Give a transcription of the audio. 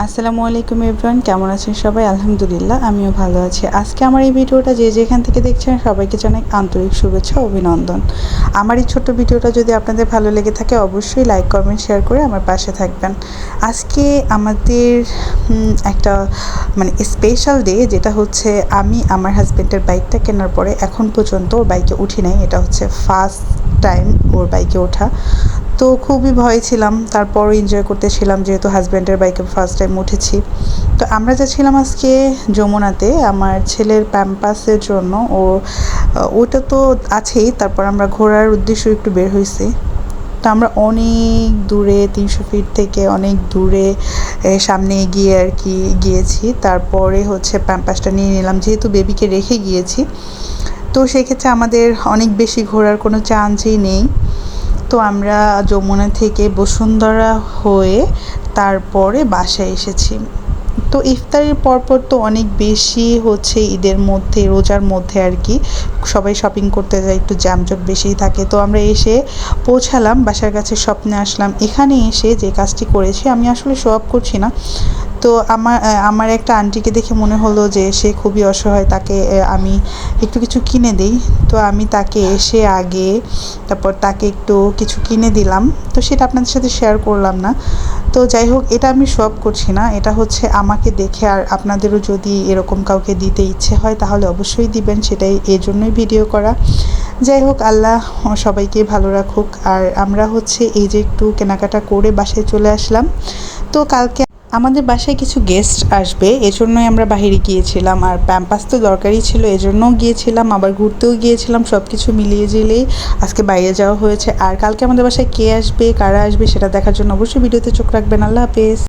আসসালামু আলাইকুম এভরিওয়ান, কেমন আছেন সবাই? আলহামদুলিল্লাহ, আমিও ভালো আছি। আজকে আমার এই ভিডিওটা যে যেখান থেকে দেখছেন সবাইকে জানাই আন্তরিক শুভেচ্ছা, অভিনন্দন। আমার এই ছোট্ট ভিডিওটা যদি আপনাদের ভালো লেগে থাকে অবশ্যই লাইক, কমেন্ট, শেয়ার করে আমার পাশে থাকবেন। আজকে আমাদের একটা স্পেশাল ডে, যেটা হচ্ছে আমি আমার হাজব্যান্ডের বাইকটা কেনার পরে এখন পর্যন্ত ওর বাইকে উঠি নাই। এটা হচ্ছে ফার্স্ট টাইম ওর বাইকে ওঠা। তো খুবই ভয় ছিলাম, তারপরও এনজয় করতেছিলাম যেহেতু হাজব্যান্ডের বাইকে ফার্স্ট টাইম উঠেছি। তো আমরা যাচ্ছিলাম আজকে যমুনাতে আমার ছেলের প্যাম্পাসের জন্য। ওটা তো আছেই, তারপর আমরা ঘোরার উদ্দেশ্যে একটু বের হয়েছি। তো আমরা অনেক দূরে 300 ফিট থেকে অনেক দূরে সামনে এগিয়ে আর কি গিয়েছি। তারপরে হচ্ছে প্যাম্পাসটা নিয়ে নিলাম, যেহেতু বেবিকে রেখে গিয়েছি। তো সেক্ষেত্রে আমাদের অনেক বেশি ঘোরার কোনো চান্সই নেই। তো আমরা যমুনা থেকে বসুন্ধরা হয়ে তারপরে বাসায় এসেছি। তো ইফতারের পরপর তো অনেক বেশি হচ্ছে ঈদের মধ্যে, রোজার মধ্যে আর কি সবাই শপিং করতে যায়, একটু জ্যামজট বেশিই থাকে। তো আমরা এসে পৌঁছালাম বাসার কাছে, স্বপ্নে আসলাম। এখানে এসে যে কাজটি করেছি, আমি আসলে শো অফ করছি না। তো আমার একটা আন্টিকে দেখে মনে হলো যে সে খুবই অসহায়, তাকে আমি একটু কিছু কিনে দিই। তো আমি তাকে এসে আগে তারপর তাকে একটু কিছু কিনে দিলাম। তো সেটা আপনাদের সাথে শেয়ার করলাম না। তো যাই হোক, এটা আমি শো অফ করছি না, এটা হচ্ছে আমাকে দেখে। আর আপনাদেরও যদি এরকম কাউকে দিতে ইচ্ছে হয় তাহলে অবশ্যই দিবেন, সেটাই এর জন্যই ভিডিও করা। যাই হোক, আল্লাহ সবাইকে ভালো রাখুক। আর আমরা হচ্ছে এই যে একটু কেনাকাটা করে বাসায় চলে আসলাম। তো কালকে আমাদের বাসায় কিছু গেস্ট আসবে, এজন্যই আমরা বাইরে গিয়েছিলাম। আর প্যাম্পাস তো দরকারই ছিল, এজন্যও গিয়েছিলাম, আবার ঘুরতেও গিয়েছিলাম। সব কিছু মিলিয়ে ঝিলিয়ে আজকে বাইরে যাওয়া হয়েছে। আর কালকে আমাদের বাসায় কে আসবে, কারা আসবে সেটা দেখার জন্য অবশ্যই ভিডিওতে চোখ রাখবেন। আল্লাহ হাফেজ।